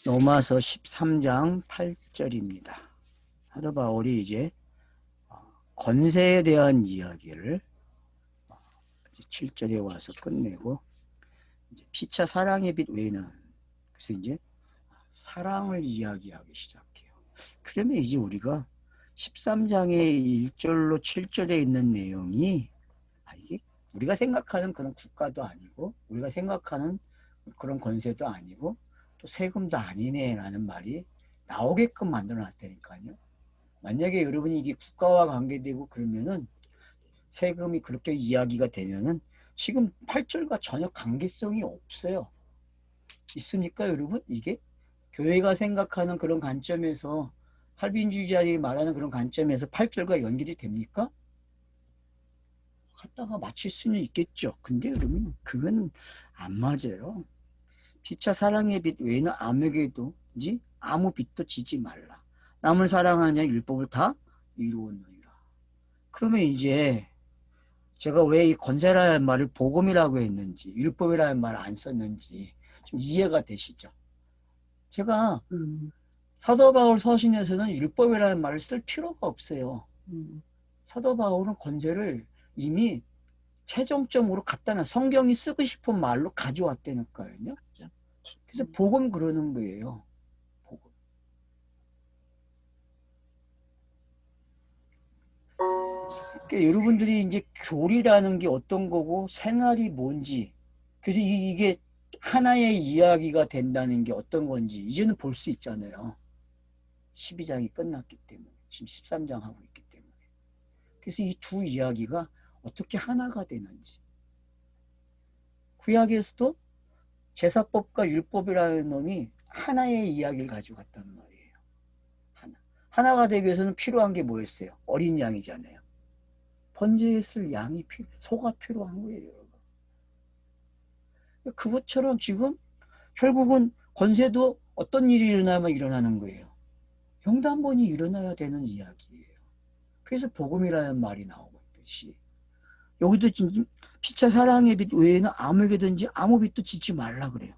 로마서 13장 8절입니다. 사도 바울이 이제 권세에 대한 이야기를 7절에 와서 끝내고 이제 피차 사랑의 빛 외에는, 그래서 이제 사랑을 이야기하기 시작해요. 그러면 이제 우리가 13장의 1절로 7절에 있는 내용이 이게 우리가 생각하는 그런 국가도 아니고 우리가 생각하는 그런 권세도 아니고 또 세금도 아니네라는 말이 나오게끔 만들어 놨다니까요. 만약에 여러분이 이게 국가와 관계되고 그러면은 세금이 그렇게 이야기가 되면은 지금 8절과 전혀 관계성이 없어요. 있습니까, 여러분? 이게 교회가 생각하는 그런 관점에서, 칼빈주의자들이 말하는 그런 관점에서 8절과 연결이 됩니까? 갖다가 맞출 수는 있겠죠. 근데 여러분, 그건 안 맞아요. 피차 사랑의 빛 외에는 아무에게도지 아무 빛도 지지 말라. 남을 사랑하냐 율법을 다 이루었느니라. 그러면 이제 제가 왜 이 권세라는 말을 복음이라고 했는지 율법이라는 말을 안 썼는지 좀 이해가 되시죠? 제가 사도 바울 서신에서는 율법이라는 말을 쓸 필요가 없어요. 사도 바울은 권세를 이미 최종적으로 갖다 놔 성경이 쓰고 싶은 말로 가져왔다니까요. 그래서 복음 그러는 거예요. 복음. 그러니까 여러분들이 이제 교리라는 게 어떤 거고 생활이 뭔지, 그래서 이게 하나의 이야기가 된다는 게 어떤 건지 이제는 볼 수 있잖아요. 12장이 끝났기 때문에 지금 13장 하고 있기 때문에. 그래서 이 두 이야기가 어떻게 하나가 되는지, 구약에서도 제사법과 율법이라는 놈이 하나의 이야기를 가지고 갔단 말이에요. 하나가 되기 위해서는 필요한 게 뭐였어요? 어린 양이잖아요. 번제했을 양이 소가 필요한 거예요, 여러분. 그것처럼 지금 결국은 권세도 어떤 일이 일어나면 일어나는 거예요. 영단번이 일어나야 되는 이야기예요. 그래서 복음이라는 말이 나오고 있듯이 여기도 피차 사랑의 빛 외에는 아무에게든지 아무 빛도 짓지 말라 그래요.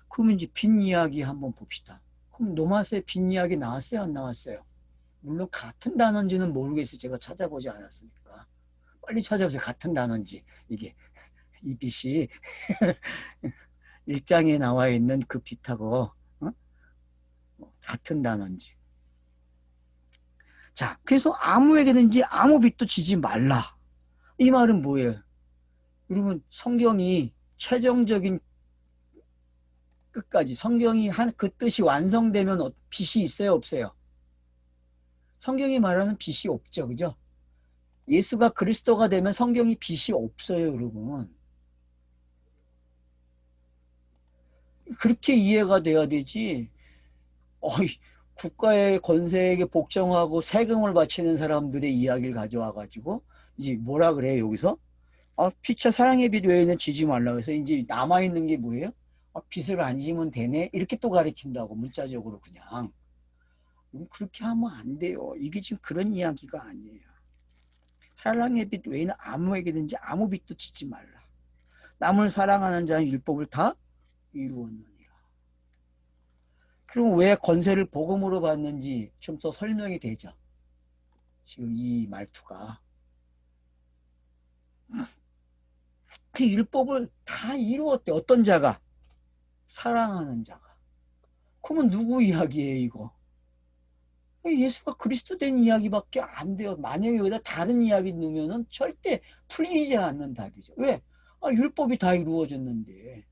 그러면 이제 빛 이야기 한번 봅시다. 그럼 노마서에 빛 이야기 나왔어요, 안 나왔어요? 물론 같은 단어인지는 모르겠어요. 제가 찾아보지 않았으니까. 빨리 찾아보세요. 같은 단어인지. 이게 이 빛이 일장에 나와 있는 그 빛하고 같은 단어인지. 자, 그래서 아무에게든지 아무 빛도 지지 말라. 이 말은 뭐예요? 여러분, 성경이 최종적인 끝까지 성경이 그 뜻이 완성되면 빛이 있어요, 없어요? 성경이 말하는 빛이 없죠, 그죠? 예수가 그리스도가 되면 성경이 빛이 없어요, 여러분. 그렇게 이해가 돼야 되지. 국가의 권세에게 복종하고 세금을 바치는 사람들의 이야기를 가져와가지고 이제 뭐라 그래요, 여기서? 피차 사랑의 빛 외에는 지지 말라 그래서 이제 남아있는 게 뭐예요? 빛을 안 지면 되네? 이렇게 또 가리킨다고, 문자적으로 그냥. 그렇게 하면 안 돼요. 이게 지금 그런 이야기가 아니에요. 사랑의 빛 외에는 아무에게든지 아무 빛도 지지 말라. 남을 사랑하는 자는 율법을 다 이루었느니라. 그럼 왜 권세를 복음으로 받는지 좀 더 설명이 되죠. 지금 이 말투가. 그 율법을 다 이루었대. 어떤 자가? 사랑하는 자가. 그러면 누구 이야기예요, 이거? 예수가 그리스도 된 이야기밖에 안 돼요. 만약에 여기다 다른 이야기 넣으면 절대 풀리지 않는 답이죠. 왜? 율법이 다 이루어졌는데.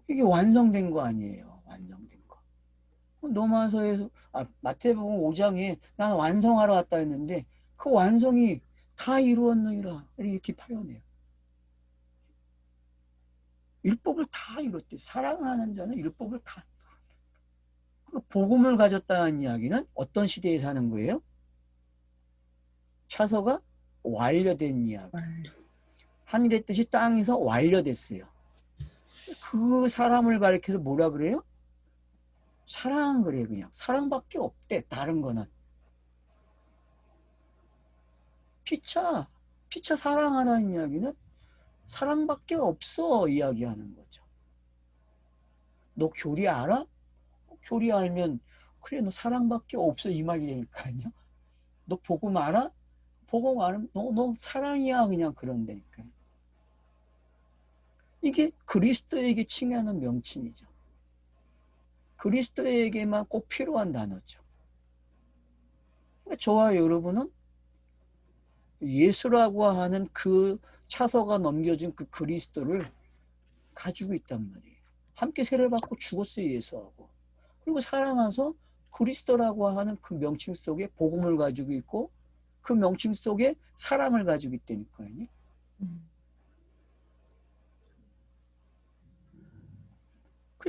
이게 완성된 거 아니에요. 완성된 거. 로마서에서, 마태복음 5장에 난 완성하러 왔다 했는데 그 완성이 다 이루었느니라. 이렇게 표현해요. 율법을 다 이뤘대. 사랑하는 자는 율법을 다. 복음을 가졌다는 이야기는 어떤 시대에 사는 거예요? 차서가 완료된 이야기. 하늘의 뜻이 땅에서 완료됐어요. 그 사람을 가리켜서 뭐라 그래요? 사랑 그래요, 그냥. 사랑밖에 없대, 다른 거는. 피차 사랑하라는 이야기는 사랑밖에 없어 이야기하는 거죠. 너 교리 알아? 교리 알면 그래 너 사랑밖에 없어 이 말이니까요. 너 복음 알아? 복음 알면 너 사랑이야 그냥 그런다니까요. 이게 그리스도에게 칭하는 명칭이죠. 그리스도에게만 꼭 필요한 단어죠. 그러니까 저와 여러분은 예수라고 하는 그 차서가 넘겨준 그 그리스도를 가지고 있단 말이에요. 함께 세례받고 죽었어요, 예수하고. 그리고 살아나서 그리스도라고 하는 그 명칭 속에 복음을 가지고 있고 그 명칭 속에 사랑을 가지고 있다니까요.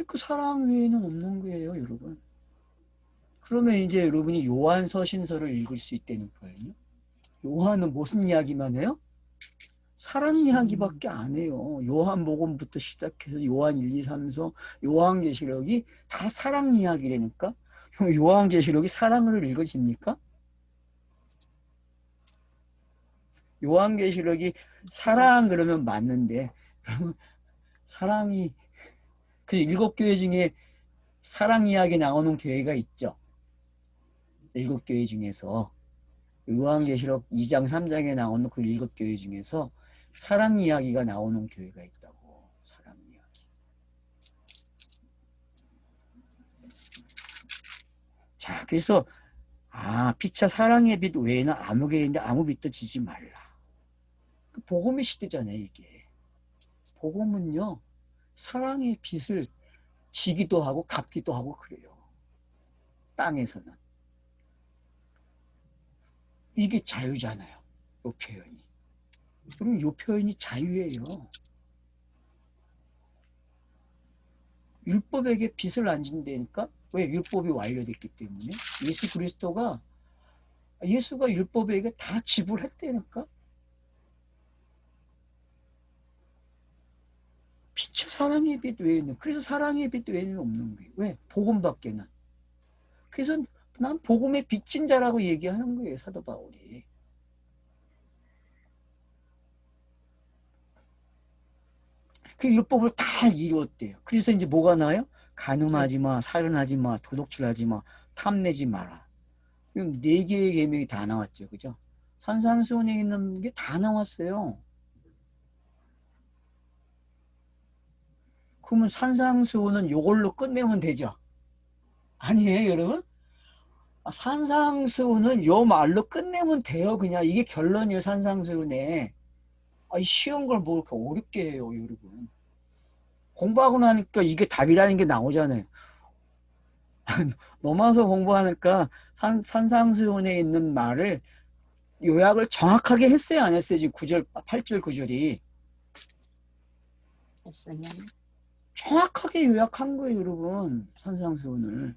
그 사랑 외에는 없는 거예요, 여러분. 그러면 이제 여러분이 요한 서신서를 읽을 수 있다는 거예요. 요한은 무슨 이야기만 해요? 사랑 이야기밖에 안 해요. 요한복음부터 시작해서 요한 1, 2, 3서 요한계시록이 다 사랑 이야기라니까. 요한계시록이 사랑으로 읽어집니까? 요한계시록이 사랑 그러면 맞는데 사랑이 그 7교회 중에 사랑 이야기 나오는 교회가 있죠. 7교회 중에서 요한계시록 2장 3장에 나오는 그 7교회 중에서 사랑 이야기가 나오는 교회가 있다고. 사랑 이야기. 자, 그래서 피차 사랑의 빛 외에는 아무 개인데 아무 빛도 지지 말라. 그 복음의 시대잖아요, 이게. 복음은요, 사랑의 빛을 지기도 하고 갚기도 하고 그래요. 땅에서는. 이게 자유잖아요. 요 표현이. 그럼 요 표현이 자유예요. 율법에게 빚을 안 진다니까? 왜? 율법이 완료됐기 때문에. 예수가 율법에게 다 지불했다니까? 피차 사랑의 빛 외에는. 그래서 사랑의 빛 외에는 없는 거예요. 왜? 복음밖에는. 그래서 난 복음의 빚진 자라고 얘기하는 거예요, 사도 바울이. 그 율법을 다 이루었대요. 그래서 이제 뭐가 나요? 간음하지 마, 살인하지 마, 도둑질하지 마, 탐내지 마라. 지금 4개의 계명이 다 나왔죠, 그죠? 산상수훈에 있는 게 다 나왔어요. 그러면 산상수훈은 요걸로 끝내면 되죠? 아니에요, 여러분? 산상수훈은 요 말로 끝내면 돼요, 그냥. 이게 결론이에요, 산상수훈에. 쉬운 걸 뭐 이렇게 어렵게 해요, 여러분. 공부하고 나니까 이게 답이라는 게 나오잖아요. 넘어서 공부하니까 산상수훈에 있는 말을 요약을 정확하게 했어요, 안 했어요? 지금 9절, 8절 9절이. 했어요. 정확하게 요약한 거예요, 여러분. 산상수훈을.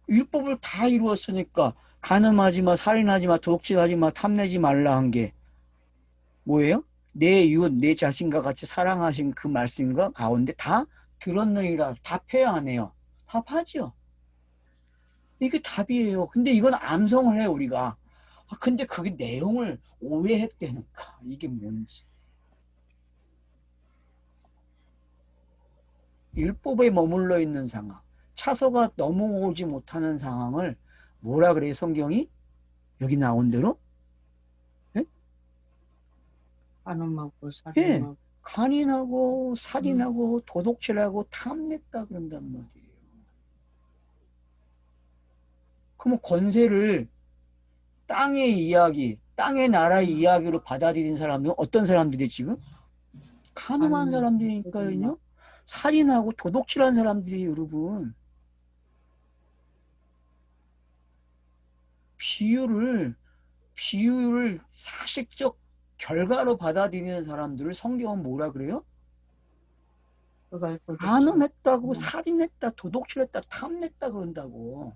율법을 다 이루었으니까 간음하지 마, 살인하지 마, 도둑질하지 마, 탐내지 말라 한 게 뭐예요? 내 이웃, 내 자신과 같이 사랑하신 그 말씀과 가운데 다 들었느니라. 답해야 하네요. 답하죠. 이게 답이에요. 근데 이건 암송을 해요, 우리가. 근데 그게 내용을 오해했다니까. 이게 뭔지. 율법에 머물러 있는 상황, 차서가 넘어오지 못하는 상황을 뭐라 그래요, 성경이? 여기 나온 대로? 예? 간음하고 예. 살인하고 간인하고 살인하고 도둑질하고 탐냈다 그런단 말이에요. 그러면 권세를 땅의 이야기, 땅의 나라의 이야기로 받아들인 사람들은 어떤 사람들이 지금? 간음한 사람들이니까요. 살인하고 도둑질한 사람들이 여러분. 비유를 사실적 결과로 받아들이는 사람들을 성경은 뭐라 그래요? 간음했다고, 살인했다, 도둑질했다, 탐냈다 그런다고.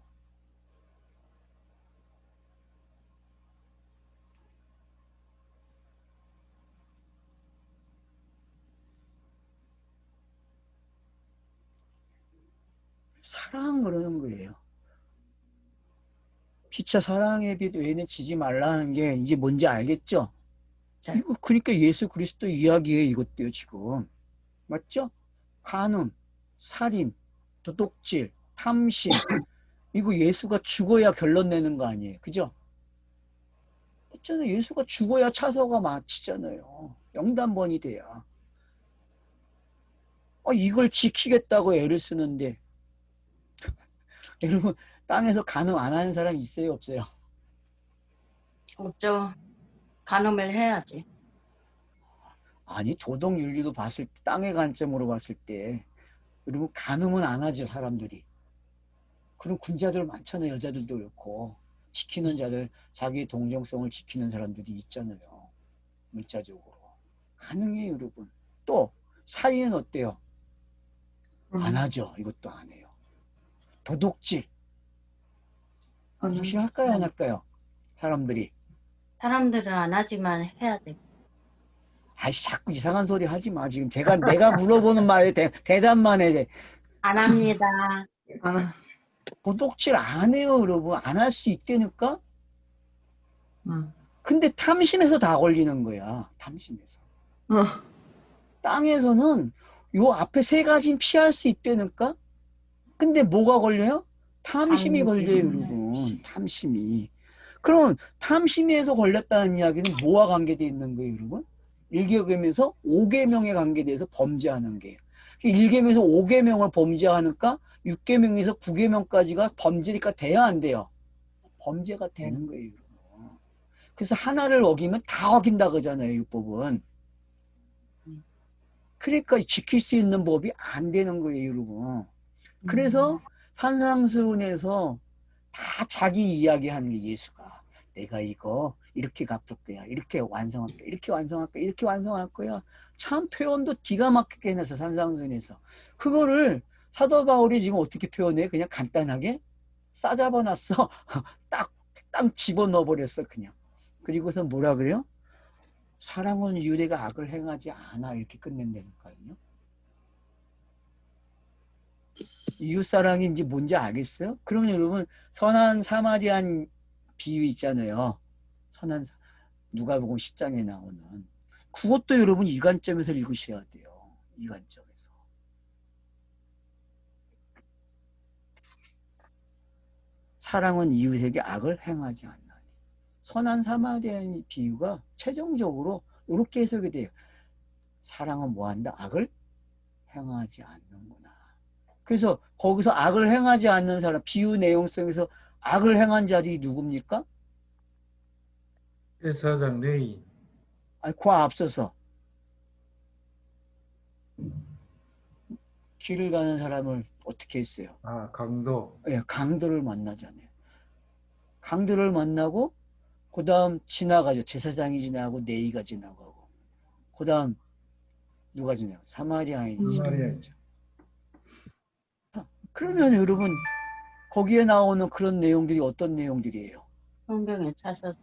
사랑 그러는 거예요. 피차 사랑의 빛 외에는 지지 말라는 게 이제 뭔지 알겠죠? 이거 그러니까 예수 그리스도 이야기예요. 이것도요 지금. 맞죠? 간음, 살인, 도둑질, 탐심. 이거 예수가 죽어야 결론 내는 거 아니에요. 그죠? 있잖아요. 예수가 죽어야 차서가 마치잖아요. 영단번이 돼야. 이걸 지키겠다고 애를 쓰는데 여러분 땅에서 간음 안 하는 사람 있어요? 없어요? 없죠. 간음을 해야지. 아니 도덕윤리도 봤을 때 땅의 관점으로 봤을 때 여러분 간음은 안 하죠 사람들이. 그런 군자들 많잖아요. 여자들도 그렇고 지키는 자들 자기의 동정성을 지키는 사람들이 있잖아요. 문자적으로 가능해요 여러분. 또 살인은 어때요? 안 하죠. 이것도 안 해요. 도둑질 혹시 할까요 안 할까요? 사람들이. 사람들은 안 하지만 해야 돼. 아이씨 자꾸 이상한 소리 하지 마. 지금 내가 물어보는 말에 대답만 해. 안 합니다. 도둑질 안 해요 여러분. 안 할 수 있다니까. 근데 탐심에서 다 걸리는 거야. 탐심에서. 땅에서는 요 앞에 세 가지는 피할 수 있다니까. 근데 뭐가 걸려요? 탐심이 걸려요 여러분. 탐심이. 그럼 탐심에서 걸렸다는 이야기는 뭐와 관계되어 있는 거예요 여러분? 1계명에서 5계명에 관계돼서 범죄하는 게 1계명에서 5계명을 범죄하니까 6계명에서 9계명까지가 범죄니까 돼야 안 돼요? 범죄가 되는 거예요 여러분. 그래서 하나를 어기면 다 어긴다 그러잖아요 율법은. 그러니까 지킬 수 있는 법이 안 되는 거예요 여러분. 그래서 산상수훈에서 다 자기 이야기하는 게 예수가 내가 이거 이렇게 갚을 거야. 이렇게 완성할 거야. 이렇게 완성할 거야. 이렇게 완성할 거야. 참 표현도 기가 막히게 해놨어. 산상수훈에서. 그거를 사도 바울이 지금 어떻게 표현해? 그냥 간단하게 싸잡아놨어. 딱 집어넣어버렸어. 그냥. 그리고서 뭐라 그래요? 사랑은 유대가 악을 행하지 않아. 이렇게 끝낸다니까요. 이웃사랑인지 뭔지 알겠어요? 그러면 여러분 선한 사마리안 비유 있잖아요. 누가복음 10장에 나오는 그것도 여러분 이 관점에서 읽으셔야 돼요. 이 관점에서. 사랑은 이웃에게 악을 행하지 않나니. 선한 사마리안 비유가 최종적으로 이렇게 해석이 돼요. 사랑은 뭐한다? 악을 행하지 않는구나. 그래서 거기서 악을 행하지 않는 사람, 비유 내용성에서 악을 행한 자들이 누굽니까? 1사장 레위. 그 앞서서 길을 가는 사람을 어떻게 했어요? 강도. 예, 강도를 만나잖아요. 강도를 만나고 그 다음 지나가죠. 제사장이 지나가고 네이가 지나가고 그 다음 누가 지나가고 사마리아인이 지나가죠. 그러면 여러분 거기에 나오는 그런 내용들이 어떤 내용들이에요? 성경에 찾아서.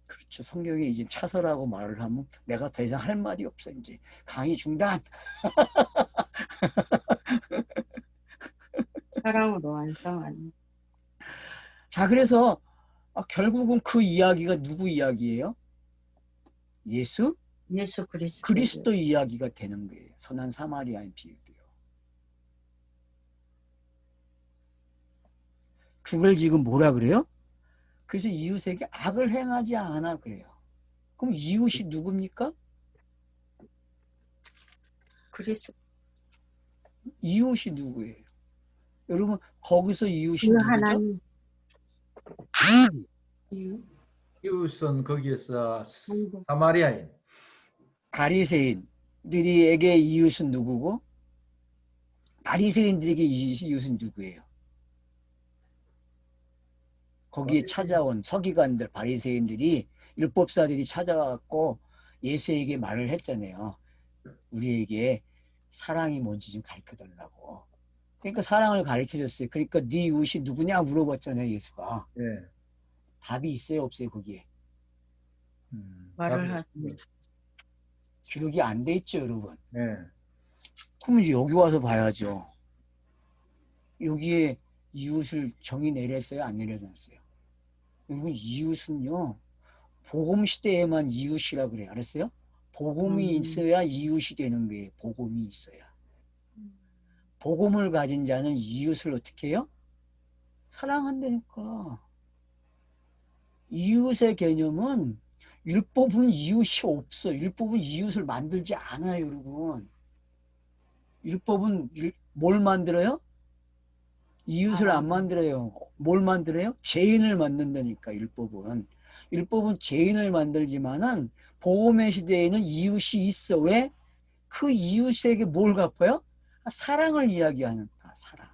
그렇죠. 성경에 이제 차서라고 말을 하면 내가 더 이상 할 말이 없어. 이제 강의 중단. 사랑으로 완성하는. 자, 그래서 결국은 그 이야기가 누구 이야기예요? 예수 그리스도 이야기가 되는 거예요. 선한 사마리아인 비유도요. 그걸 지금 뭐라 그래요? 그래서 이웃에게 악을 행하지 않아 그래요. 그럼 이웃이 누굽니까? 그리스도. 이웃이 누구예요? 여러분 거기서 이웃이 누구죠? 하나님. 이웃은 거기에서 사마리아인. 바리새인들에게 이웃은 누구고? 바리새인들에게 이웃은 누구예요? 거기에 찾아온 서기관들, 바리새인들이 율법사들이 찾아와갖고 예수에게 말을 했잖아요. 우리에게 사랑이 뭔지 좀 가르쳐달라고. 그러니까 사랑을 가르쳐줬어요. 그러니까 네 이웃이 누구냐 물어봤잖아요. 예수가. 네. 답이 있어요 없어요 거기에? 말을 하지. 기록이 안 돼 있죠 여러분. 네. 그럼 이제 여기 와서 봐야죠. 여기에 이웃을 정의 내렸어요 안 내려놨어요? 여러분 이웃은요 복음 시대에만 이웃이라 그래. 알았어요? 복음이 있어야 이웃이 되는 거예요. 복음이 있어야. 복음을 가진 자는 이웃을 어떻게 해요? 사랑한다니까. 이웃의 개념은 율법은 이웃이 없어. 율법은 이웃을 만들지 않아요, 여러분. 율법은 뭘 만들어요? 이웃을 안 만들어요. 뭘 만들어요? 죄인을 만든다니까, 율법은. 율법은 죄인을 만들지만은 복음의 시대에는 이웃이 있어. 왜? 그 이웃에게 뭘 갚아요? 사랑을 이야기하니까, 사랑.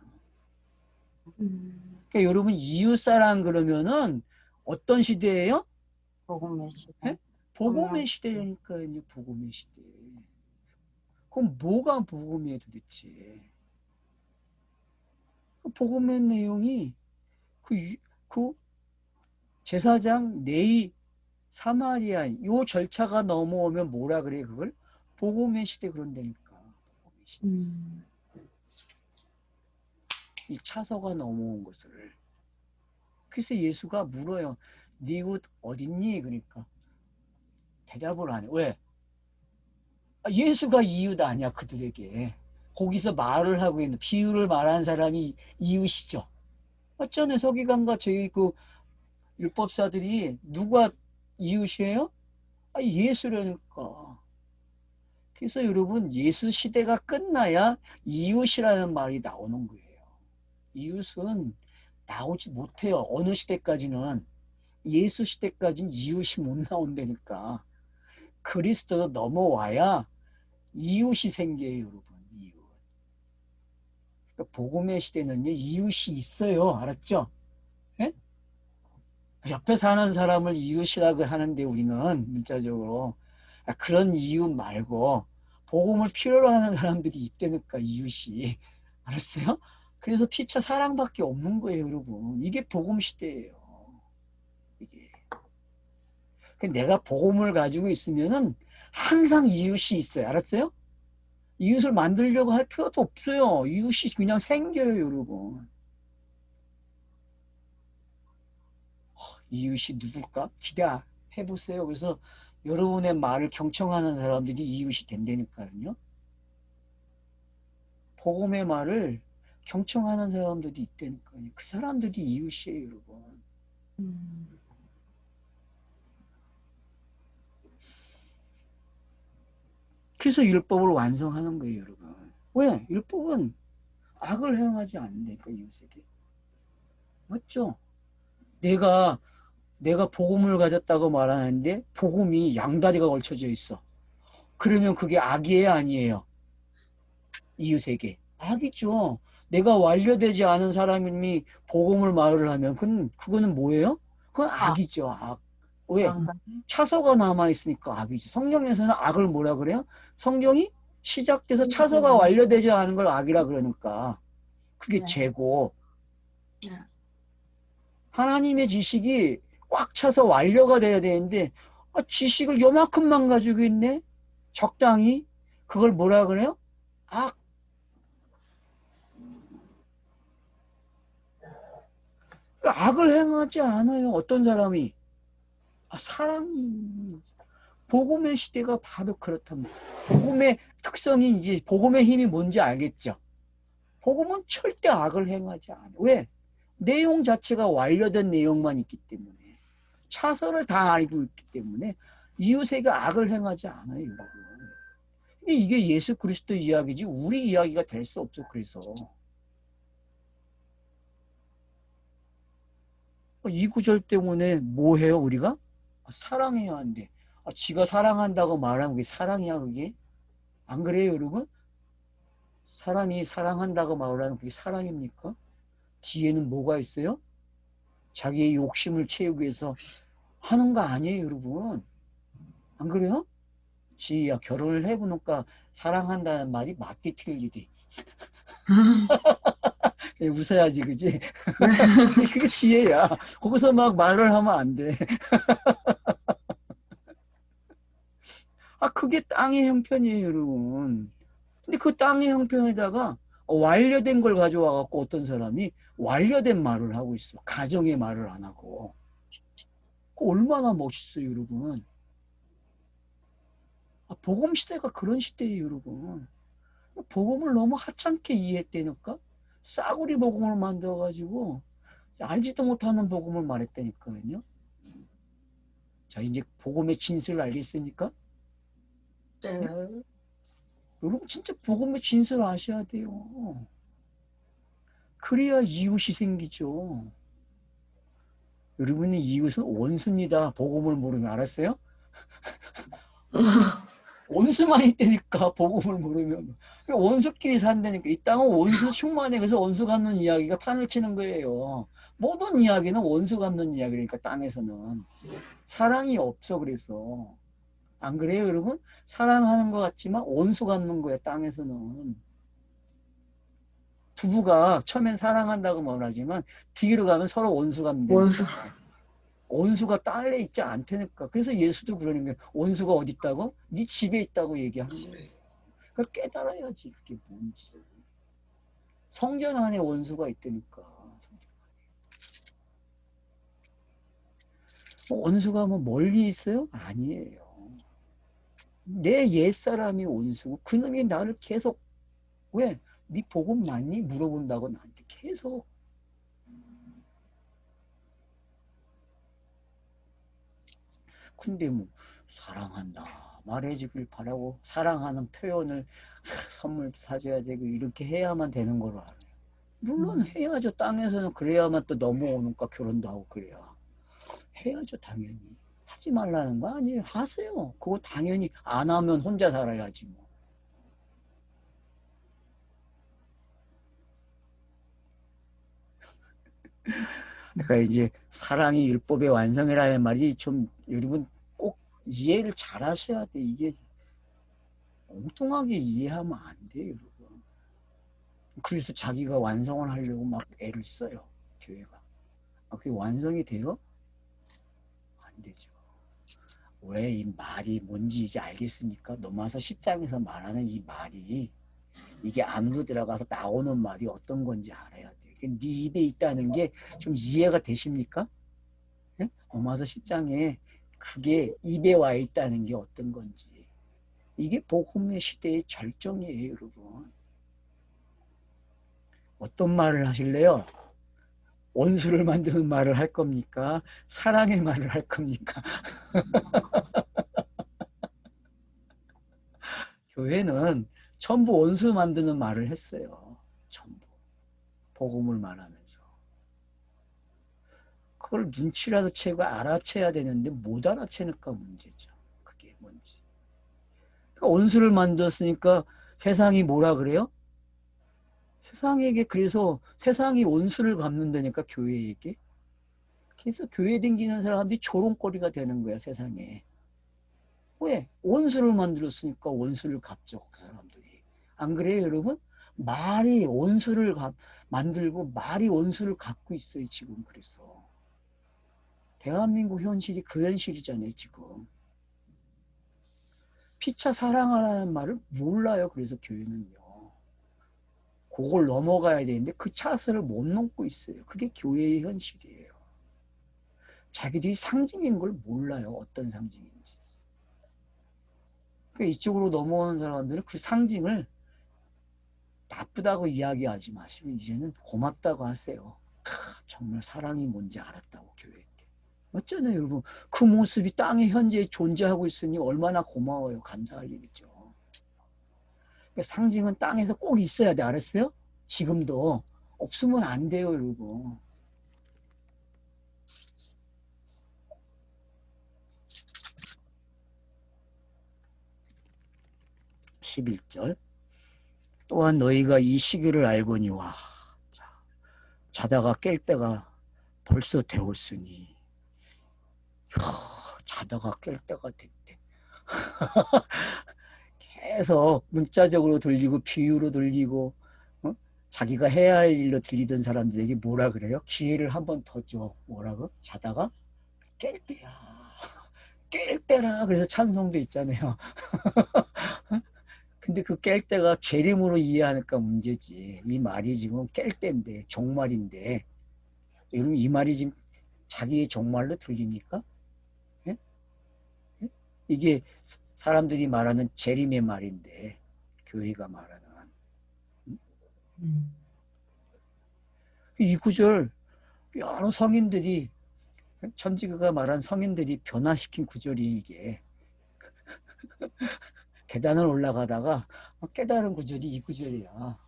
그러니까 여러분, 이웃사랑 그러면은 어떤 시대예요? 복음의 시대. 예? 복음의 시대니까요, 복음의 시대. 그럼 뭐가 복음이에요, 도대체? 그 복음의 내용이 그 제사장 네이 사마리아인 요 절차가 넘어오면 뭐라 그래 그걸? 복음의 시대 그런다니까. 복음의 시대. 이 차서가 넘어온 것을. 그래서 예수가 물어요. 네 이웃 어딨니? 그러니까 대답을 안 해. 왜? 예수가 이웃 아니야 그들에게. 거기서 말을 하고 있는 비유를 말하는 사람이 이웃이죠. 어쩌네 서기관과 저희 그 율법사들이 누가 이웃이에요? 예수라니까. 그래서 여러분 예수 시대가 끝나야 이웃이라는 말이 나오는 거예요. 이웃은 나오지 못해요. 어느 시대까지는. 예수 시대까지는 이웃이 못 나온다니까. 그리스도도 넘어와야 이웃이 생겨요, 여러분. 이웃. 그러니까 복음의 시대는요, 이웃이 있어요. 알았죠? 예? 옆에 사는 사람을 이웃이라고 하는데 우리는 문자적으로 그런 이웃 말고 복음을 필요로 하는 사람들이 있다니까 이웃이. 알았어요? 그래서 피차 사랑밖에 없는 거예요, 여러분. 이게 복음 시대예요. 이게. 내가 복음을 가지고 있으면은 항상 이웃이 있어요. 알았어요? 이웃을 만들려고 할 필요도 없어요. 이웃이 그냥 생겨요, 여러분. 이웃이 누굴까? 기대해보세요. 그래서 여러분의 말을 경청하는 사람들이 이웃이 된다니까요. 복음의 말을 경청하는 사람들이 있다니까요. 그 사람들이 이웃이에요, 여러분. 그래서 율법을 완성하는 거예요, 여러분. 왜? 율법은 악을 행하지 않는다니까, 이웃에게. 맞죠? 내가 복음을 가졌다고 말하는데 복음이 양다리가 걸쳐져 있어. 그러면 그게 악이에요, 아니에요? 이웃에게. 악이죠. 내가 완료되지 않은 사람이 복음을 말을 하면 그거는 뭐예요? 그건 악이죠, 악. 왜? 차서가 남아있으니까 악이죠. 성경에서는 악을 뭐라 그래요? 성경이 시작돼서 차서가 완료되지 않은 걸 악이라 그러니까 그게 죄고, 하나님의 지식이 꽉 차서 완료가 돼야 되는데 지식을 요만큼만 가지고 있네? 적당히. 그걸 뭐라 그래요? 악. 그러니까 악을 행하지 않아요. 어떤 사람이. 사랑이. 복음의 시대가 바로 그렇답니다. 복음의 특성이 이제 복음의 힘이 뭔지 알겠죠? 복음은 절대 악을 행하지 않아요. 왜? 내용 자체가 완료된 내용만 있기 때문에. 차선을 다 알고 있기 때문에 이웃에게 악을 행하지 않아요, 여러분. 이게 예수 그리스도 이야기지 우리 이야기가 될 수 없어. 그래서 이 구절 때문에 뭐 해요, 우리가? 사랑해야 한대. 지가 사랑한다고 말하면 그게 사랑이야, 그게? 안 그래요, 여러분? 사람이 사랑한다고 말하면 그게 사랑입니까? 뒤에는 뭐가 있어요? 자기의 욕심을 채우기 위해서 하는 거 아니에요, 여러분? 안 그래요? 지희야, 결혼을 해보니까 사랑한다는 말이 맞게 틀리지. 웃어야지, 그지? 그게 지혜야. 거기서 막 말을 하면 안 돼. 그게 땅의 형편이에요, 여러분. 근데 그 땅의 형편에다가 완료된 걸 가져와갖고 어떤 사람이 완료된 말을 하고 있어. 가정의 말을 안 하고. 얼마나 멋있어요, 여러분. 복음 시대가 그런 시대예요, 여러분. 복음을 너무 하찮게 이해했다니까. 싸구리 복음을 만들어가지고 알지도 못하는 복음을 말했다니까요. 자, 이제 복음의 진실을 알겠습니까? 네. 여러분 진짜 복음의 진실을 아셔야 돼요. 그래야 이웃이 생기죠. 여러분의 이웃은 원수입니다. 복음을 모르면. 알았어요? 원수만 있다니까, 복음을 모르면. 원수끼리 산다니까. 이 땅은 원수 충만해. 그래서 원수 갚는 이야기가 판을 치는 거예요. 모든 이야기는 원수 갚는 이야기니까, 땅에서는. 사랑이 없어, 그래서. 안 그래요, 여러분? 사랑하는 것 같지만 원수 갚는 거예요, 땅에서는. 부부가 처음엔 사랑한다고 말하지만 뒤로 가면 서로 원수 갚는다. 원수. 원수가 딸에 있지 않다니까. 그래서 예수도 그러는 거예요. 원수가 어디 있다고? 네 집에 있다고 얘기하는 거예요. 그걸 깨달아야지 그게 뭔지. 성전 안에 원수가 있다니까. 원수가 뭐 멀리 있어요? 아니에요. 내 옛사람이 원수고 그놈이 나를 계속 왜? 네 복음 맞니? 물어본다고 나한테 계속. 근데 뭐 사랑한다 말해주길 바라고 사랑하는 표현을 선물도 사줘야 되고 이렇게 해야만 되는 걸 알아요. 물론 해야죠. 땅에서는 그래야만 또 넘어오니까 결혼도 하고 그래야 해야죠. 당연히. 하지 말라는 거 아니에요. 하세요. 그거 당연히 안 하면 혼자 살아야지 뭐. 그러니까 이제 사랑이 율법의 완성이라는 말이 좀 여러분 꼭 이해를 잘 하셔야 돼. 이게 엉뚱하게 이해하면 안 돼요, 여러분. 그래서 자기가 완성을 하려고 막 애를 써요, 교회가. 그게 완성이 돼요? 안 되죠. 왜 이 말이 뭔지 이제 알겠습니까? 넘어와서 10장에서 말하는 이 말이 이게 안으로 들어가서 나오는 말이 어떤 건지 알아야 돼. 네 입에 있다는 게 좀 이해가 되십니까? 네? 넘어와서 10장에 그게 입에 와 있다는 게 어떤 건지. 이게 복음의 시대의 절정이에요, 여러분. 어떤 말을 하실래요? 원수를 만드는 말을 할 겁니까? 사랑의 말을 할 겁니까? 교회는 전부 원수 만드는 말을 했어요. 전부. 복음을 말하면서. 그걸 눈치라도 채고 알아채야 되는데 못 알아채니까 문제죠. 그게 뭔지. 그러니까 원수를 만들었으니까 세상이 뭐라 그래요? 세상에게 그래서 세상이 원수를 갚는다니까 교회에게. 그래서 교회 댕기는 사람들이 조롱거리가 되는 거야 세상에. 왜? 원수를 만들었으니까 원수를 갚죠 그 사람들이. 안 그래요 여러분? 말이 원수를 만들고 말이 원수를 갚고 있어요 지금. 그래서 대한민국 현실이 그 현실이잖아요 지금. 피차 사랑하라는 말을 몰라요. 그래서 교회는요. 그걸 넘어가야 되는데 그 차선을 못 넘고 있어요. 그게 교회의 현실이에요. 자기들이 상징인 걸 몰라요. 어떤 상징인지. 그러니까 이쪽으로 넘어오는 사람들은 그 상징을 나쁘다고 이야기하지 마시고 이제는 고맙다고 하세요. 정말 사랑이 뭔지 알았다고 교회 때. 맞잖아요 여러분. 그 모습이 땅에 현재 존재하고 있으니 얼마나 고마워요. 감사할 일이죠. 그러니까 상징은 땅에서 꼭 있어야 돼. 알았어요? 지금도. 없으면 안 돼요 여러분. (11절) 또한 너희가 이 시기를 알거니와 자다가 깰 때가 벌써 되었으니. 자다가 깰 때가 됐대. 계속 문자적으로 들리고 비유로 들리고 자기가 해야 할 일로 들리던 사람들에게 뭐라 그래요? 기회를 한 번 더 줘. 뭐라고? 자다가 깰 때야. 깰 때라. 그래서 찬송도 있잖아요. 근데 그 깰 때가 재림으로 이해하니까 문제지. 이 말이 지금 깰 때인데 종말인데 여러분 이 말이 지금 자기의 종말로 들립니까? 이게 사람들이 말하는 재림의 말인데 교회가 말하는 이 구절 여러 성인들이 천지교가 말한 성인들이 변화시킨 구절이 이게 계단을 올라가다가 깨달은 구절이 이 구절이야.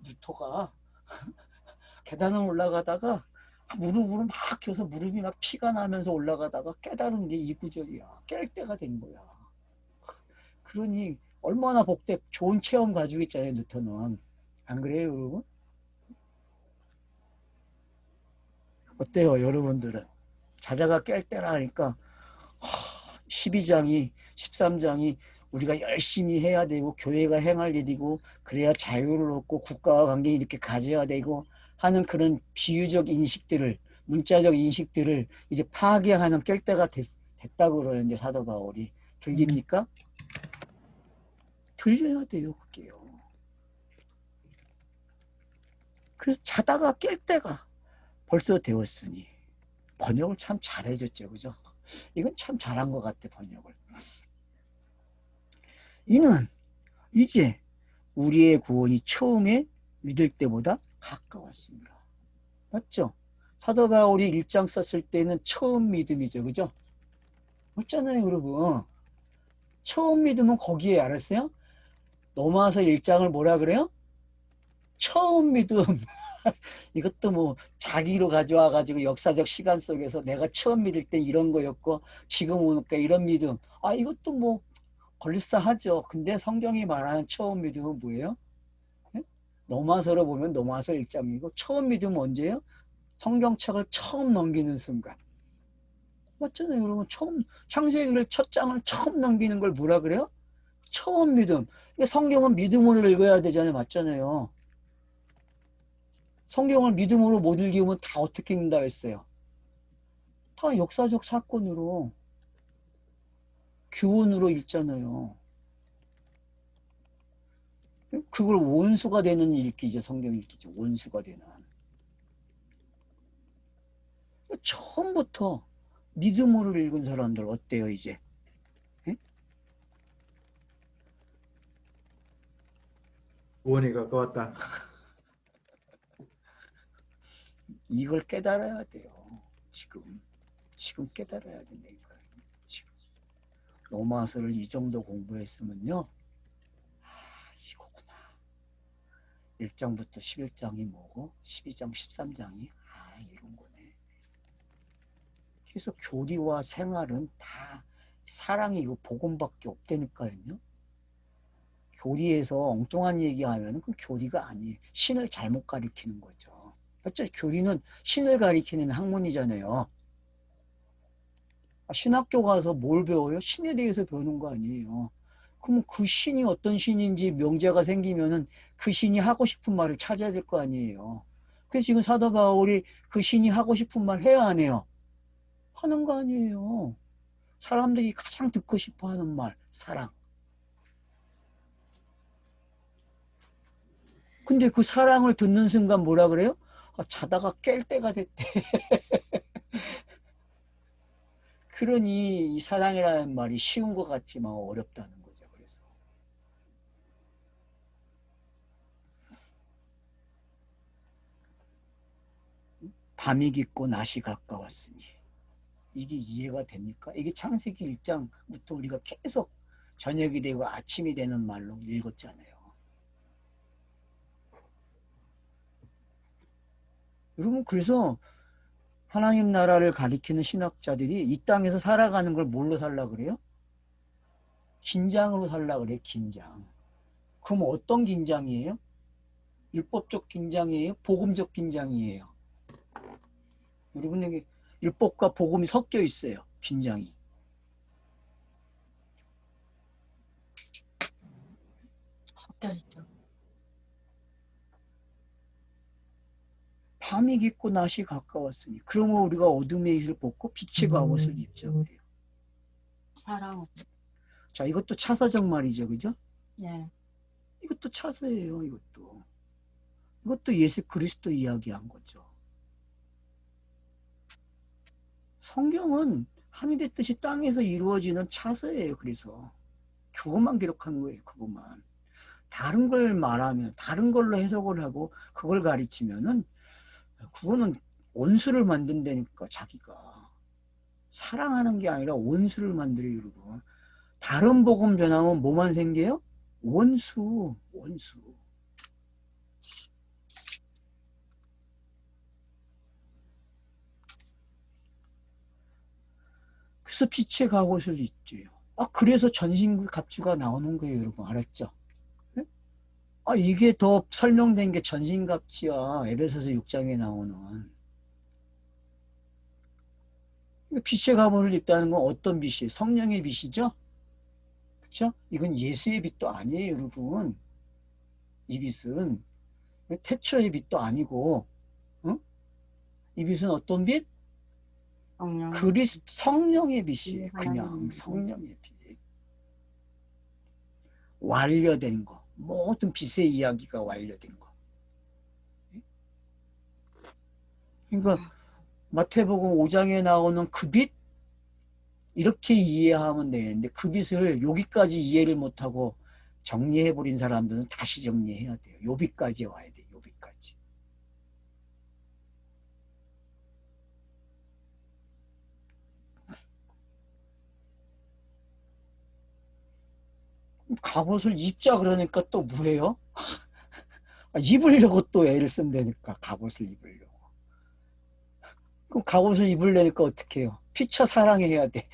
뉴토가 계단을 올라가다가 무릎으로 막 켜서 무릎이 막 피가 나면서 올라가다가 깨달은 게 이 구절이야. 깰 때가 된 거야. 그러니 얼마나 복돼 좋은 체험 가지고 있잖아요, 뉴턴은. 안 그래요, 여러분? 어때요, 여러분들은? 자다가 깰 때라 하니까 12장이 13장이 우리가 열심히 해야 되고 교회가 행할 일이고 그래야 자유를 얻고 국가와 관계 이렇게 가져야 되고 하는 그런 비유적 인식들을 문자적 인식들을 이제 파괴하는 깰 때가 됐다고 그러는데 사도 바울이 들립니까? 들려야 돼요, 그게요. 그래서 자다가 깰 때가 벌써 되었으니 번역을 참 잘해줬죠, 그죠? 이건 참 잘한 것 같아, 번역을. 이는 이제 우리의 구원이 처음에 믿을 때보다 가까웠습니다. 맞죠? 사도 바울이 1장 썼을 때는 처음 믿음이죠, 그죠? 맞잖아요, 여러분. 처음 믿음은 거기에 알았어요? 넘어와서 1장을 뭐라 그래요? 처음 믿음. 이것도 뭐 자기로 가져와가지고 역사적 시간 속에서 내가 처음 믿을 때 이런 거였고 지금 오니까 이런 믿음. 이것도 뭐 걸리싸하죠. 근데 성경이 말하는 처음 믿음은 뭐예요? 넘어서로 보면 넘어서 1장이고 처음 믿음은 언제예요? 성경책을 처음 넘기는 순간. 맞잖아요, 여러분. 처음 창세기를 첫 장을 처음 넘기는 걸 뭐라 그래요? 처음 믿음. 성경은 믿음으로 읽어야 되잖아요. 맞잖아요. 성경을 믿음으로 못 읽으면 다 어떻게 읽는다 했어요? 다 역사적 사건으로 교훈으로 읽잖아요. 그걸 원수가 되는 읽기죠. 성경 읽기죠. 원수가 되는. 처음부터 믿음으로 읽은 사람들 어때요 이제? 에? 구원이 가까웠다. 이걸 깨달아야 돼요. 지금 깨달아야 된다 이걸. 지금 로마서를 이 정도 공부했으면요. 이거구나. 1장부터 11장이 뭐고 12장 13장이 이런 거네. 그래서 교리와 생활은 다 사랑이고 복음밖에 없다니까요. 교리에서 엉뚱한 얘기하면 그건 교리가 아니에요. 신을 잘못 가리키는 거죠. 어차피 교리는 신을 가리키는 학문이잖아요. 신학교 가서 뭘 배워요? 신에 대해서 배우는 거 아니에요. 그럼 그 신이 어떤 신인지 명제가 생기면은 그 신이 하고 싶은 말을 찾아야 될 거 아니에요. 그래서 지금 사도 바울이 그 신이 하고 싶은 말 해야 안 해요? 하는 거 아니에요. 사람들이 가장 듣고 싶어 하는 말, 사랑. 근데 그 사랑을 듣는 순간 뭐라 그래요? 자다가 깰 때가 됐대. 그러니 이 사랑이라는 말이 쉬운 것 같지만 어렵다는 거죠. 그래서 밤이 깊고 낮이 가까웠으니 이게 이해가 됩니까? 이게 창세기 1장부터 우리가 계속 저녁이 되고 아침이 되는 말로 읽었잖아요. 여러분 그래서 하나님 나라를 가리키는 신학자들이 이 땅에서 살아가는 걸 뭘로 살라 그래요? 긴장으로 살라 그래요. 긴장. 그럼 어떤 긴장이에요? 율법적 긴장이에요? 복음적 긴장이에요? 여러분에게 율법과 복음이 섞여 있어요. 긴장이. 섞여 있죠. 밤이 깊고 낮이 가까웠으니 그러면 우리가 어둠의 옷을 벗고 빛의 갑옷을 입자 그래요. 사랑. 자, 이것도 차서적 말이죠. 그죠? 네. 이것도 차서예요. 이것도 예수 그리스도 이야기한 거죠. 성경은 하늘의 뜻이 땅에서 이루어지는 차서예요. 그래서 그것만 기록한 거예요. 그것만. 다른 걸 말하면, 다른 걸로 해석을 하고 그걸 가르치면은 그거는 원수를 만든다니까. 자기가 사랑하는 게 아니라 원수를 만들어요. 여러분. 다른 복음 전하면 뭐만 생겨요? 원수. 그래서 빛의 갑옷을 입죠. 그래서 전신갑주가 나오는 거예요. 여러분 알았죠? 네? 이게 더 설명된 게 전신갑주야. 에베소서 6장에 나오는. 빛의 갑옷을 입다는 건 어떤 빛이에요? 성령의 빛이죠? 그렇죠? 이건 예수의 빛도 아니에요. 여러분. 이 빛은 태초의 빛도 아니고, 어? 이 빛은 어떤 빛? 성령의 빛이에요. 그냥 성령의 빛. 완료된 거. 모든 빛의 이야기가 완료된 거. 그러니까 마태복음 5장에 나오는 그 빛, 이렇게 이해하면 되는데 그 빛을 여기까지 이해를 못하고 정리해버린 사람들은 다시 정리해야 돼요. 여기까지 와야 돼요. 여기까지. 갑옷을 입자 그러니까 또 뭐예요? 입으려고 또 애를 쓴다니까. 갑옷을 입으려고. 그럼 갑옷을 입으려니까 어떻게 해요? 피쳐 사랑해야 돼.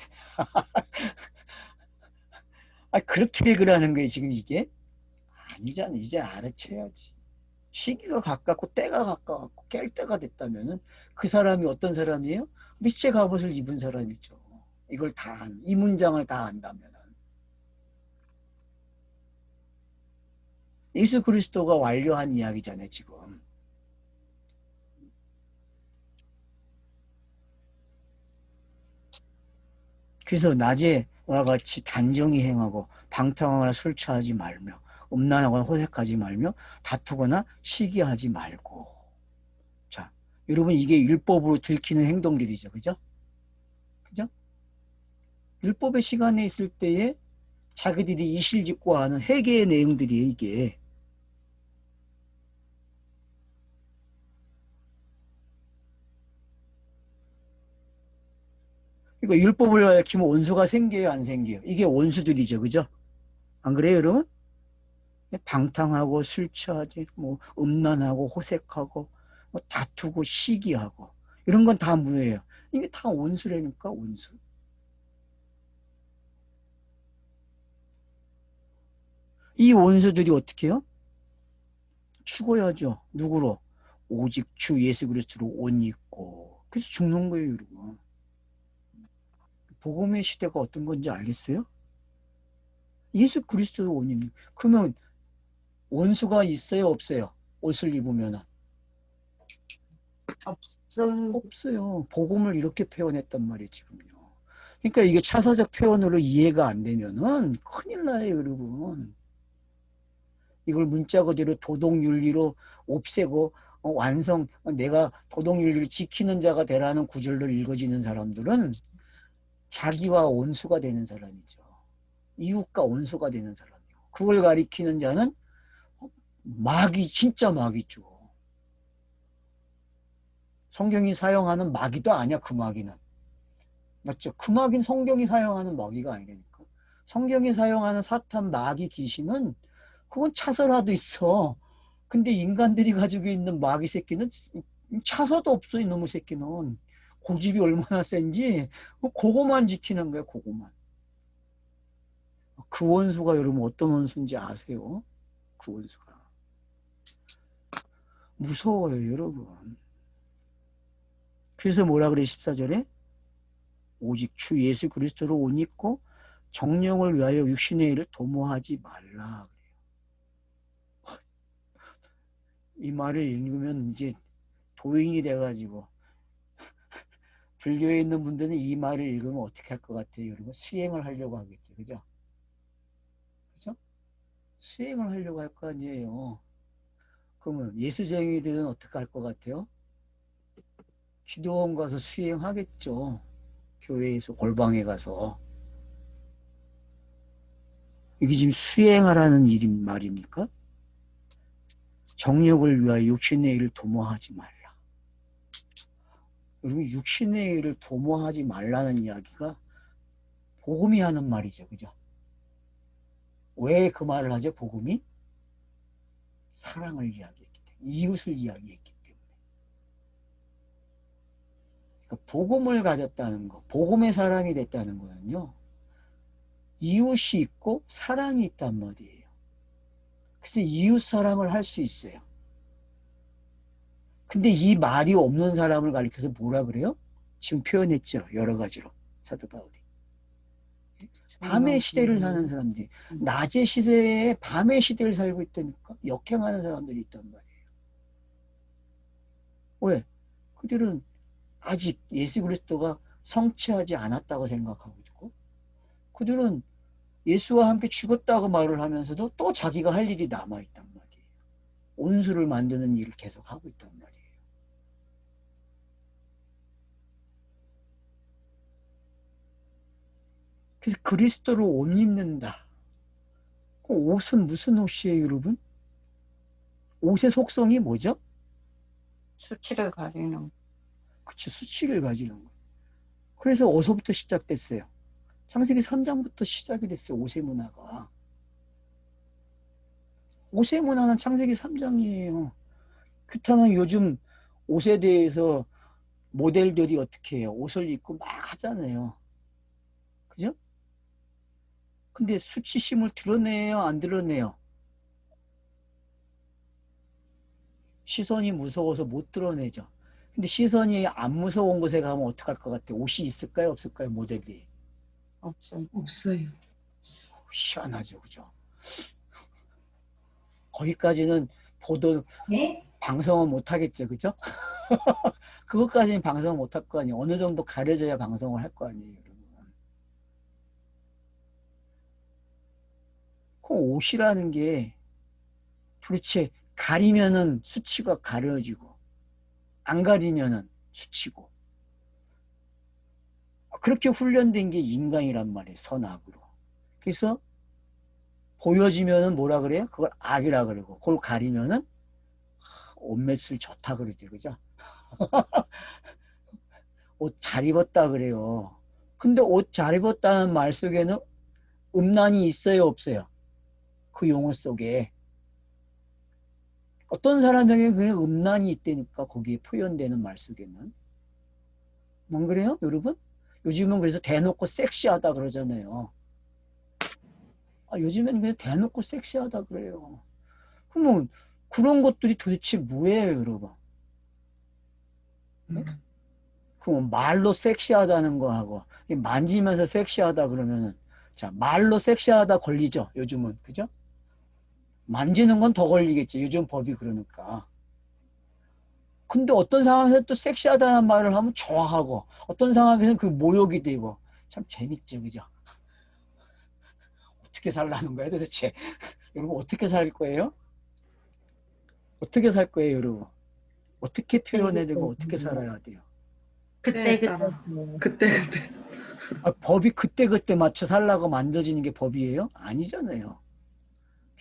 그렇게 읽으라는 거예요 지금 이게? 아니잖아. 이제 알아채야지. 시기가 가깝고 때가 가까웠고 깰 때가 됐다면은 그 사람이 어떤 사람이에요? 빛의 갑옷을 입은 사람이죠. 이걸 이 문장을 다 안다면은. 예수 그리스도가 완료한 이야기잖아요 지금. 그래서 낮에와 같이 단정히 행하고 방탕하거나 술 취하지 말며 음란하거나 호색하지 말며 다투거나 시기하지 말고. 자, 여러분 이게 율법으로 들키는 행동들이죠. 그죠? 그죠? 율법의 시간에 있을 때에 자기들이 이실직고 하는 회개의 내용들이에요. 이게. 그러니까 율법을 가리키면 원수가 생겨요, 안 생겨요? 이게 원수들이죠, 그죠? 안 그래요, 여러분? 방탕하고 술 취하지, 음란하고 호색하고, 다투고 시기하고 이런 건 다 뭐예요? 이게 다 원수라니까, 원수. 이 원수들이 어떻게 해요? 죽어야죠. 누구로? 오직 주 예수 그리스도로 옷 입고. 그래서 죽는 거예요, 여러분. 복음의 시대가 어떤 건지 알겠어요? 예수 그리스도로 옷 입는. 그러면 원수가 있어요, 없어요? 옷을 입으면 없어요. 복음을 이렇게 표현했단 말이에요, 지금요. 그러니까 이게 차서적 표현으로 이해가 안 되면은 큰일 나요, 여러분. 이걸 문자 그대로 도덕윤리로 없애고 완성, 내가 도덕윤리를 지키는 자가 되라는 구절로 읽어지는 사람들은 자기와 원수가 되는 사람이죠. 이웃과 원수가 되는 사람이고, 그걸 가리키는 자는 진짜 마귀죠. 성경이 사용하는 마귀도 아니야, 그 마귀는. 맞죠? 그 마귀는 성경이 사용하는 마귀가 아니라니까. 성경이 사용하는 사탄 마귀 귀신은 그건 차서라도 있어. 근데 인간들이 가지고 있는 마귀 새끼는 차서도 없어. 이놈의 새끼는. 고집이 얼마나 센지 그거만 지키는 거야. 그거만. 그 원수가 여러분 어떤 원수인지 아세요? 그 원수가 무서워요, 여러분. 그래서 뭐라 그래? 14절에 오직 주 예수 그리스도로 옷 입고 정령을 위하여 육신의 일을 도모하지 말라 그래요. 이 말을 읽으면 이제 도인이 돼가지고 불교에 있는 분들은 이 말을 읽으면 어떻게 할 것 같아요, 여러분? 수행을 하려고 하겠죠, 그죠? 그죠? 수행을 하려고 할 거 아니에요. 그러면 예수쟁이들은 어떻게 할 것 같아요? 기도원 가서 수행하겠죠. 교회에서 골방에 가서 이게 지금 수행하라는 일이 말입니까? 정욕을 위하여 육신의 일을 도모하지 말라. 여러분 육신의 일을 도모하지 말라는 이야기가 복음이 하는 말이죠. 그죠? 왜 그 말을 하죠? 복음이? 사랑을 이야기했기 때문에. 이웃을 이야기했기 때문에. 그러니까 복음을 가졌다는 거, 복음의 사람이 됐다는 거는요. 이웃이 있고 사랑이 있단 말이에요. 그래서 이웃 사랑을 할 수 있어요. 근데 이 말이 없는 사람을 가리켜서 뭐라 그래요? 지금 표현했죠. 여러 가지로. 사도 바울이. 밤의 시대를 사는 사람들이 낮의 시대에 밤의 시대를 살고 있다니까 역행하는 사람들이 있단 말이에요. 왜? 그들은 아직 예수 그리스도가 성취하지 않았다고 생각하고 있고 그들은 예수와 함께 죽었다고 말을 하면서도 또 자기가 할 일이 남아있단 말이에요. 온수를 만드는 일을 계속 하고 있단 말이에요. 그래서 그리스도를 옷 입는다. 그 옷은 무슨 옷이에요, 여러분? 옷의 속성이 뭐죠? 수치를 가리는. 그쵸, 수치를 가지는 거. 그래서 어디서부터 시작됐어요? 창세기 3장부터 시작이 됐어요, 옷의 문화가. 옷의 문화는 창세기 3장이에요. 그렇다면 요즘 옷에 대해서 모델들이 어떻게 해요? 옷을 입고 막 하잖아요. 그죠? 근데 수치심을 드러내요, 안 드러내요? 시선이 무서워서 못 드러내죠. 근데 시선이 안 무서운 곳에 가면 어떡할 것 같아요? 옷이 있을까요, 없을까요, 모델이? 없어요. 없어요. 희한하죠, 그죠? 거기까지는 보도, 방송은 못 하겠죠, 그죠? 그것까지는 방송을 못 할 거 아니에요. 어느 정도 가려져야 방송을 할 거 아니에요, 여러분. 그 옷이라는 게 도대체 가리면은 수치가 가려지고 안 가리면은 수치고 그렇게 훈련된 게 인간이란 말이에요. 선악으로. 그래서 보여지면은 뭐라 그래요? 그걸 악이라 그러고 그걸 가리면은 옷맷을 좋다 그러지, 그죠? 옷 잘 입었다 그래요. 근데 옷 잘 입었다는 말 속에는 음란이 있어요, 없어요? 그 용어 속에 어떤 사람에게 그냥 음란이 있다니까 거기에 표현되는 말 속에는. 뭔 그래요, 여러분? 요즘은 그래서 대놓고 섹시하다 그러잖아요. 요즘엔 그냥 대놓고 섹시하다 그래요. 그러면 그런 것들이 도대체 뭐예요, 여러분? 네? 그럼 말로 섹시하다는 거하고 만지면서 섹시하다 그러면은 자 말로 섹시하다 걸리죠, 요즘은. 그죠? 만지는 건 더 걸리겠지, 요즘 법이 그러니까. 근데 어떤 상황에서 또 섹시하다는 말을 하면 좋아하고 어떤 상황에서는 그 모욕이 되고 참 재밌죠, 그죠? 어떻게 살라는 거예요 도대체? 여러분 어떻게 살 거예요? 어떻게 살 거예요, 여러분? 어떻게 표현해야 되고 어떻게 살아야 돼요? 그때 따라. 그때. 법이 그때그때 맞춰 살라고 만들어지는 게 법이에요? 아니잖아요.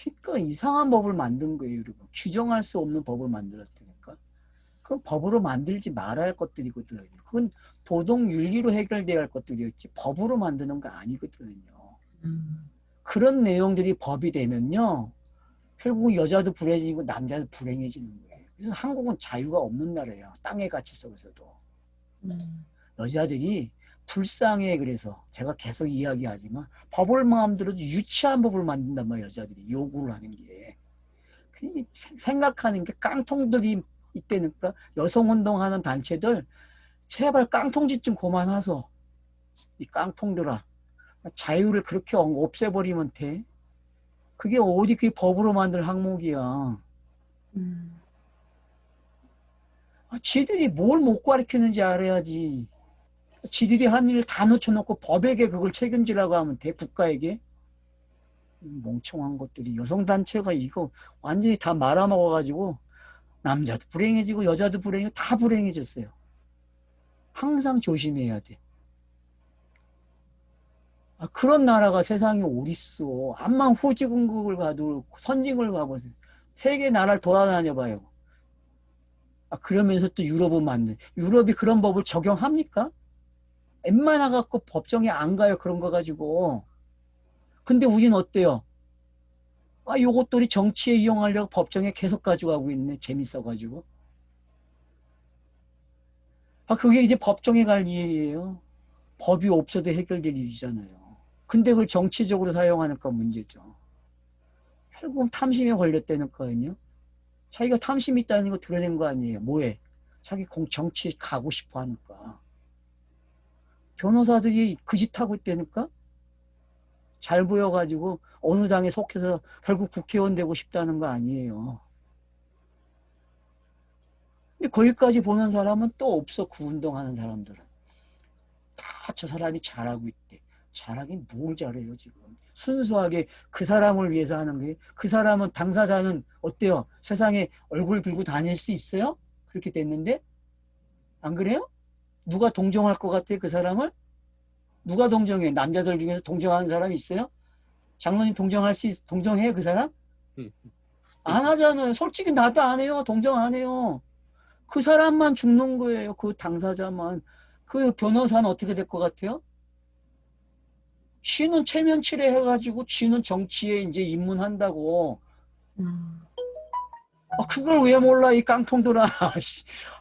그러니까 이상한 법을 만든 거예요, 여러분. 규정할 수 없는 법을 만들었으니까. 그건 법으로 만들지 말아야 할 것들이거든요. 그건 도덕 윤리로 해결돼야 할 것들이었지 법으로 만드는 거 아니거든요. 그런 내용들이 법이 되면요, 결국 여자도 불행해지고 남자도 불행해지는 거예요. 그래서 한국은 자유가 없는 나라예요. 땅의 가치 속에서도. 여자들이 불쌍해. 그래서 제가 계속 이야기하지만 법을 마음대로 유치한 법을 만든단 말이에요. 여자들이 요구를 하는 게. 생각하는 게 깡통들이 있다니까. 여성운동하는 단체들 제발 깡통짓 좀 그만하소. 이 깡통들아. 자유를 그렇게 없애버리면 돼. 그게 어디 그게 법으로 만들 항목이야. 지들이 뭘 못 가르치는지 알아야지. 지들이 한 일을 다 놓쳐놓고 법에게 그걸 책임지라고 하면 돼, 국가에게? 멍청한 것들이. 여성단체가 이거 완전히 다 말아먹어가지고 남자도 불행해지고 여자도 불행해지고 다 불행해졌어요. 항상 조심해야 돼. 그런 나라가 세상에 어딨어. 암만 후지국을 가도 선진국을 가보세요. 세계 나라를 돌아다녀 봐요. 그러면서 또 유럽은 맞는. 유럽이 그런 법을 적용합니까? 웬만하 갖고 법정에 안 가요. 그런 거 가지고. 근데 우리는 어때요? 요것들이 정치에 이용하려고 법정에 계속 가져가고 있네. 재밌어가지고. 그게 이제 법정에 갈 일이에요. 법이 없어도 해결될 일이잖아요. 근데 그걸 정치적으로 사용하니까 문제죠. 결국은 탐심에 걸렸다니까요. 자기가 탐심이 있다는 거 드러낸 거 아니에요. 뭐해? 자기 정치에 가고 싶어 하니까. 변호사들이 그 짓 하고 있다니까? 잘 보여가지고 어느 당에 속해서 결국 국회의원 되고 싶다는 거 아니에요. 근데 거기까지 보는 사람은 또 없어. 그 운동하는 사람들은. 다 저 사람이 잘하고 있대. 잘하긴 뭘 잘해요 지금. 순수하게 그 사람을 위해서 하는 게, 그 사람은, 당사자는 어때요? 세상에 얼굴 들고 다닐 수 있어요? 그렇게 됐는데? 안 그래요? 누가 동정할 것 같아 그 사람을? 누가 동정해? 남자들 중에서 동정하는 사람이 있어요? 장로님 동정해 그 사람? 안 하잖아요. 솔직히 나도 안 해요. 동정 안 해요. 그 사람만 죽는 거예요. 그 당사자만. 그 변호사는 어떻게 될 것 같아요? 지는 체면치레 해가지고 지는 정치에 이제 입문한다고. 그걸 왜 몰라 이 깡통들아.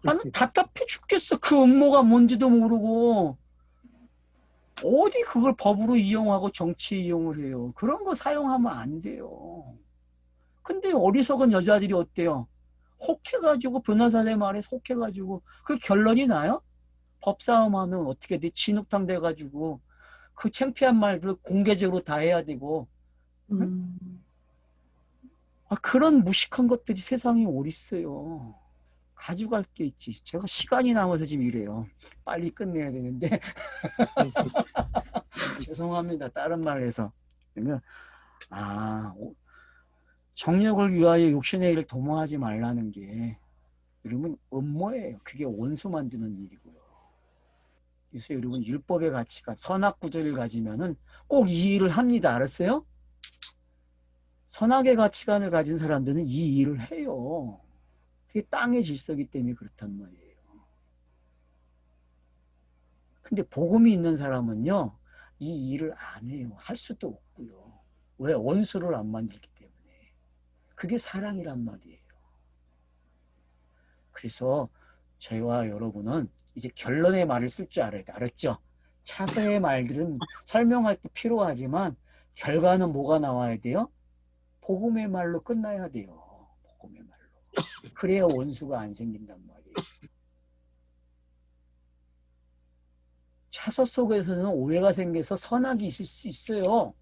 나는 답답해 죽겠어. 그 음모가 뭔지도 모르고 어디 그걸 법으로 이용하고 정치에 이용을 해요. 그런 거 사용하면 안 돼요. 근데 어리석은 여자들이 어때요? 혹해가지고 변호사의 말에 속해가지고 그 결론이 나요? 법싸움하면 어떻게 돼? 진흙탕 돼가지고 그 창피한 말들 공개적으로 다 해야 되고. 응? 그런 무식한 것들이 세상에 어딨어요. 가져갈 게 있지. 제가 시간이 남아서 지금 이래요. 빨리 끝내야 되는데. 죄송합니다. 다른 말 해서. 그러면, 정력을 위하여 육신의 일을 도모하지 말라는 게, 여러분, 음모예요. 그게 원수 만드는 일이고요. 그래서 여러분, 율법의 가치가 선악구조를 가지면은 꼭 이 일을 합니다. 알았어요? 선악의 가치관을 가진 사람들은 이 일을 해요. 그게 땅의 질서이기 때문에 그렇단 말이에요. 근데 복음이 있는 사람은요, 이 일을 안 해요. 할 수도 없고요. 왜? 원수를 안 만들기 때문에. 그게 사랑이란 말이에요. 그래서 저희와 여러분은 이제 결론의 말을 쓸 줄 알아야 돼. 알았죠? 차서의 말들은 설명할 때 필요하지만 결과는 뭐가 나와야 돼요? 복음의 말로 끝나야 돼요. 복음의 말로. 그래야 원수가 안 생긴단 말이에요. 차서 속에서는 오해가 생겨서 선악이 있을 수 있어요.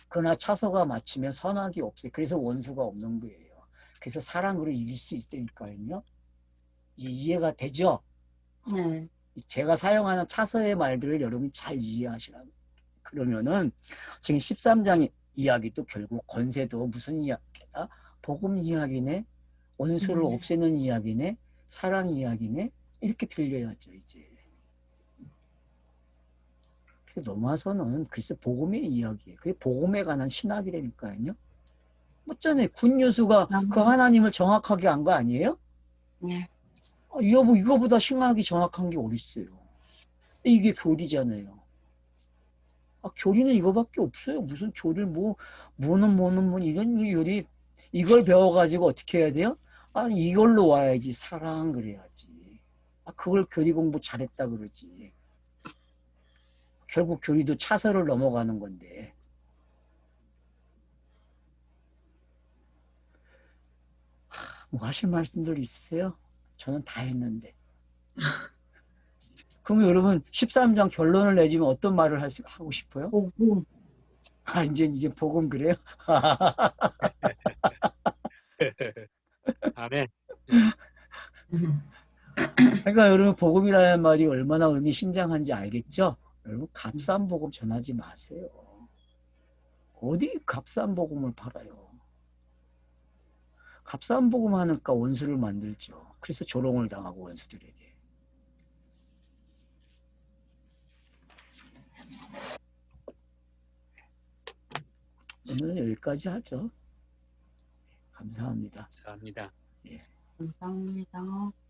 그러나 차서가 맞추면 선악이 없어요. 그래서 원수가 없는 거예요. 그래서 사랑으로 이길 수 있다니까요. 이해가 되죠? 네. 제가 사용하는 차서의 말들을 여러분이 잘 이해하시라. 그러면은 지금 13장 이야기도 결국 권세도 무슨 이야기다? 복음 이야기네, 원수를 없애는 이야기네, 사랑 이야기네, 이렇게 들려야죠 이제. 넘어서는 글쎄 복음의 이야기예요. 그게 복음에 관한 신학이라니까요. 맞잖아요. 굿뉴스가 그 하나님을 정확하게 한 거 아니에요? 네. 이거보다 신학이 정확한 게 어딨어요. 이게 교리잖아요. 교리는 이거밖에 없어요. 무슨 교리를 뭐는 이런 교리, 이걸 배워가지고 어떻게 해야 돼요? 이걸로 와야지. 사랑 그래야지. 그걸 교리 공부 잘했다 그러지. 결국 교리도 차서를 넘어가는 건데. 뭐 하실 말씀들 있으세요? 저는 다 했는데. 그럼 여러분 13장 결론을 내주면 어떤 말을 하고 싶어요? 복음. 이제 복음 그래요? 아멘. 그러니까 여러분 복음이라는 말이 얼마나 의미심장한지 알겠죠? 여러분 값싼 복음 전하지 마세요. 어디 값싼 복음을 팔아요? 값싼 복음 하니까 원수를 만들죠. 그래서 조롱을 당하고 원수들에게. 오늘 여기까지 하죠. 감사합니다. 감사합니다. 감사합니다.